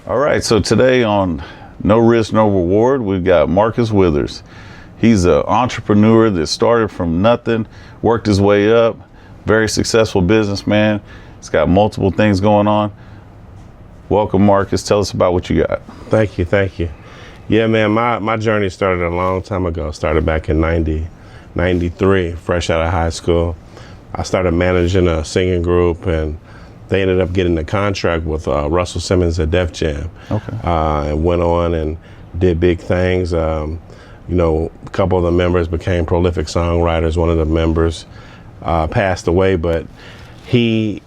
All right, so today on No Risk, No Reward, we've got Marcus Withers. He's an entrepreneur that started from nothing, worked his way up, very successful businessman. He's got multiple things going on. Welcome, Marcus. Tell us about what you got. Thank you. Yeah, man, my journey started a long time ago. Started back in 93, fresh out of high school. I started managing a singing group, and they ended up getting the contract with Russell Simmons at Def Jam. Okay. And went on and did big things. A couple of the members became prolific songwriters. One of the members passed away, but he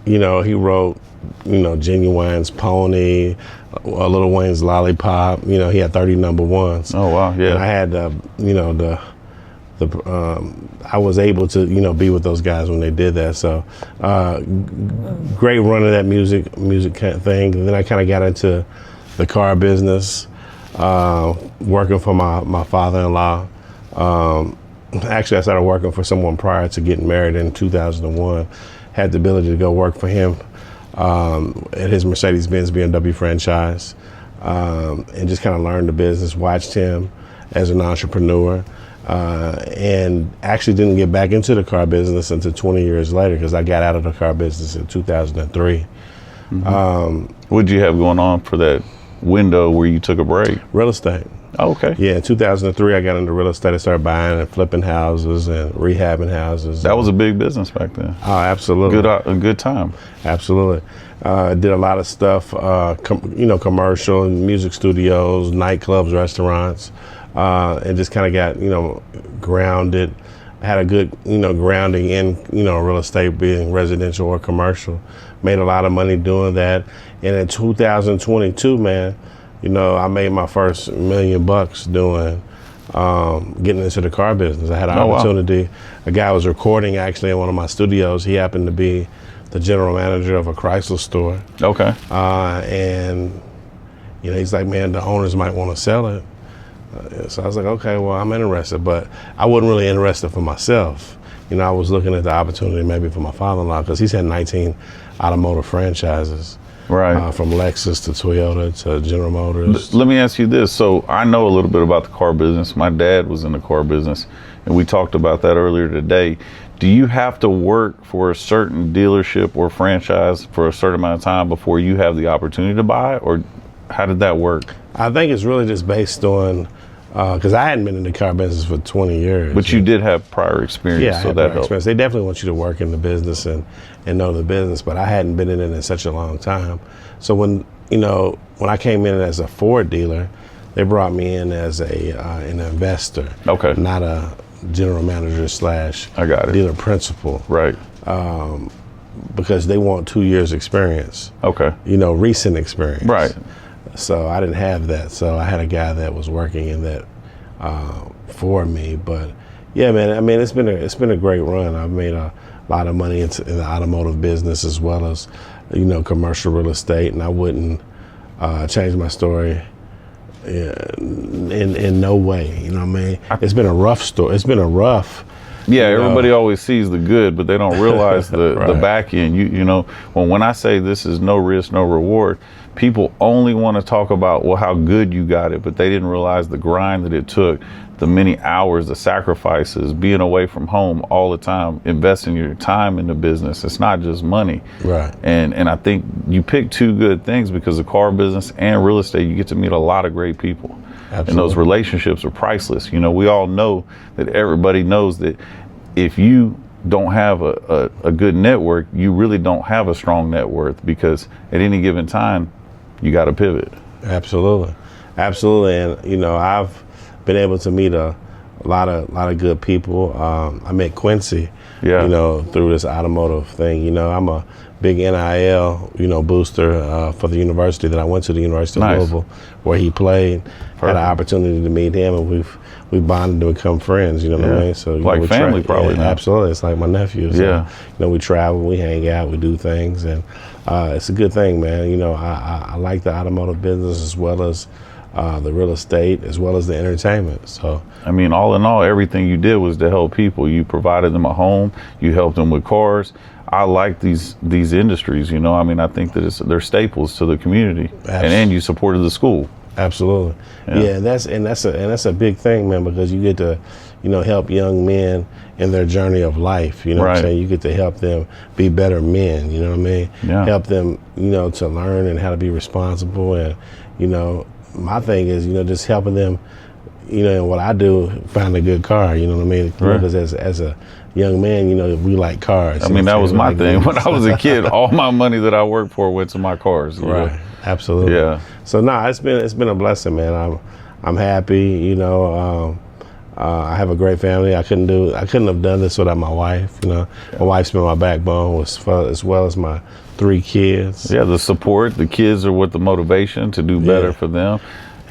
wrote, Genuine's Pony, Lil Wayne's Lollipop. He had 30 number ones. Oh wow, yeah. And I had I was able to be with those guys when they did that. So great run of that music kind of thing. And then I kind of got into the car business, working for my father-in-law. Actually, I started working for someone prior to getting married in 2001. Had the ability to go work for him at his Mercedes-Benz BMW franchise, and just kind of learned the business, watched him as an entrepreneur, and actually didn't get back into the car business until 20 years later, because I got out of the car business in 2003. Mm-hmm. What did you have going on for that window where you took a break? Real estate. Oh, okay. Yeah, in 2003, I got into real estate. I started buying and flipping houses and rehabbing houses. That was a big business back then. Oh, absolutely. A good time. Absolutely. Did a lot of stuff, commercial, music studios, nightclubs, restaurants, and just kind of got, grounded. Had a good, grounding in, real estate, being residential or commercial. Made a lot of money doing that. And in 2022, man, I made my first $1 million doing, getting into the car business. I had an opportunity. Wow. A guy was recording actually in one of my studios. He happened to be the general manager of a Chrysler store. Okay. And, he's like, man, the owners might want to sell it. So I was like, okay, well, I'm interested, but I wasn't really interested for myself. I was looking at the opportunity maybe for my father-in-law, because he's had 19 automotive franchises. Right. From Lexus to Toyota to General Motors. Let me ask you this. So I know a little bit about the car business. My dad was in the car business, and we talked about that earlier today. Do you have to work for a certain dealership or franchise for a certain amount of time before you have the opportunity to buy, or how did that work? I think it's really just based on, because I hadn't been in the car business for 20 years. But you did have prior experience, yeah, so that helped. Experience. They definitely want you to work in the business and know the business, but I hadn't been in it in such a long time. So when I came in as a Ford dealer, they brought me in as an investor. Okay. Not a general manager / I got it. Dealer principal. Right. Because they want 2 years experience. Okay. Recent experience. Right. So I didn't have that. So I had a guy that was working in that for me. But yeah, man, I mean, it's been a great run. I've made a lot of money in the automotive business, as well as, commercial real estate. And I wouldn't change my story in no way. You know what I mean? It's been a rough story. It's been a rough. Yeah, everybody always sees the good, but they don't realize the Right. the back end. When I say this is no risk, no reward, people only want to talk about how good you got it, but they didn't realize the grind that it took, the many hours, the sacrifices, being away from home all the time, investing your time in the business. It's not just money. Right. And I think you picked two good things, because the car business and real estate, you get to meet a lot of great people. Absolutely. And those relationships are priceless. We all know that everybody knows that if you don't have a good network, you really don't have a strong net worth, because at any given time, you got to pivot. Absolutely. And, I've been able to meet a lot of good people. I met Quincy, through this automotive thing. I'm a big NIL, booster for the university that I went to, the University of Louisville, where he played. Had an opportunity to meet him, and we bonded to become friends. You know what I mean? So like family, probably. Yeah, absolutely. It's like my nephew. So, yeah. We travel, we hang out, we do things, and it's a good thing, man. I like the automotive business, as well as the real estate, as well as the entertainment. So, I mean, all in all, everything you did was to help people. You provided them a home. You helped them with cars. I like these industries. You know, I mean, I think that they're staples to the community, and you supported the school. Absolutely. Yeah, that's a big thing, man, because you get to, you know, help young men in their journey of life. You know what I'm saying? You get to help them be better men. You know what I mean? Yeah. Help them, you know, to learn and how to be responsible. And, you know, my thing is, you know, just helping them, you know, and what I do, find a good car. You know what I mean? Because as a young man, you know, we like cars. I mean, that was my thing. When I was a kid, all my money that I worked for went to my cars. Right. Know? Absolutely. Yeah. So it's been a blessing, man. I'm happy. You know, I have a great family. I couldn't have done this without my wife. You know, my wife's been my backbone, as well as my 3 kids. Yeah, the support. The kids are with the motivation to do better for them,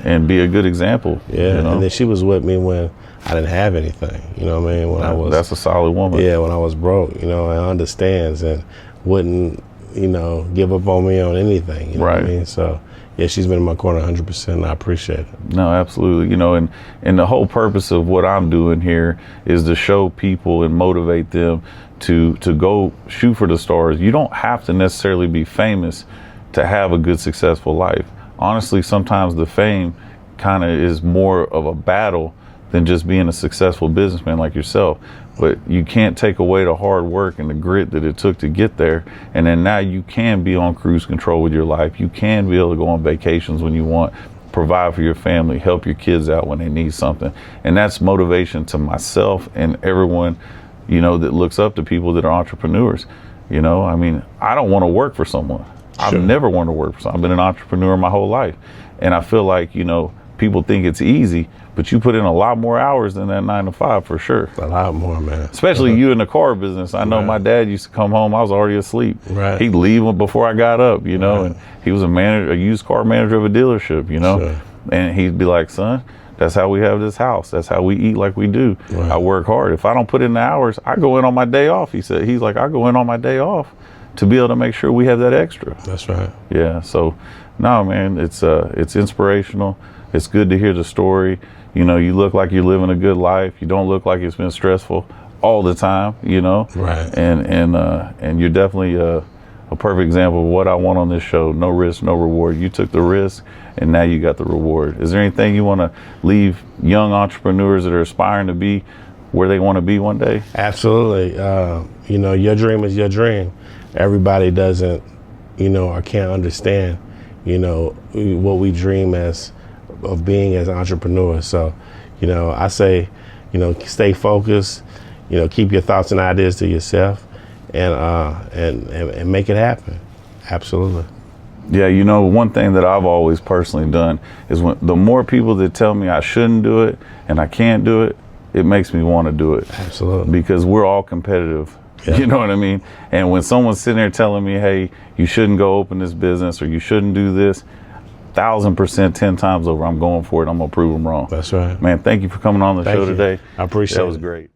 and be a good example. Yeah, you know? And then she was with me when I didn't have anything. You know what I mean? That's a solid woman. Yeah, when I was broke. You know, and understands and wouldn't, you know, give up on me on anything. You know what I mean? So, yeah, she's been in my corner 100%, and I appreciate it. No, absolutely. You know, and the whole purpose of what I'm doing here is to show people and motivate them to go shoot for the stars. You don't have to necessarily be famous to have a good, successful life. Honestly, sometimes the fame kind of is more of a battle than just being a successful businessman like yourself. But you can't take away the hard work and the grit that it took to get there. And then now you can be on cruise control with your life. You can be able to go on vacations when you want, provide for your family, help your kids out when they need something. And that's motivation to myself and everyone, you know, that looks up to people that are entrepreneurs. You know, I mean, I don't want to work for someone. I've never wanted to work for someone. I've been an entrepreneur my whole life. And I feel like, you know, people think it's easy, but you put in a lot more hours than that 9 to 5 for sure. A lot more, man. Especially you in the car business. I know my dad used to come home, I was already asleep. Right. He'd leave before I got up, you know, and he was a used car manager of a dealership, you know. And he'd be like, son, that's how we have this house. That's how we eat like we do. I work hard. If I don't put in the hours, I go in on my day off. He's like, I go in on my day off to be able to make sure we have that extra. That's right. Yeah. So, no, man, it's inspirational. It's good to hear the story. You know, you look like you're living a good life. You don't look like it's been stressful all the time, you know? Right. And you're definitely a perfect example of what I want on this show. No risk, no reward. You took the risk, and now you got the reward. Is there anything you want to leave young entrepreneurs that are aspiring to be where they want to be one day? Absolutely. You know, your dream is your dream. Everybody doesn't, you know, or can't understand, you know, what we dream of being as entrepreneurs. So, you know, I say, you know, stay focused, you know, keep your thoughts and ideas to yourself, and make it happen. Absolutely. Yeah, you know, one thing that I've always personally done is the more people that tell me I shouldn't do it and I can't do it, it makes me want to do it. Absolutely. Because we're all competitive. Yeah. You know what I mean? And when someone's sitting there telling me, hey, you shouldn't go open this business or you shouldn't do this, 1,000%, 10 times over, I'm going for it. I'm going to prove them wrong. That's right. Man, thank you for coming on the show today. I appreciate it. That was great.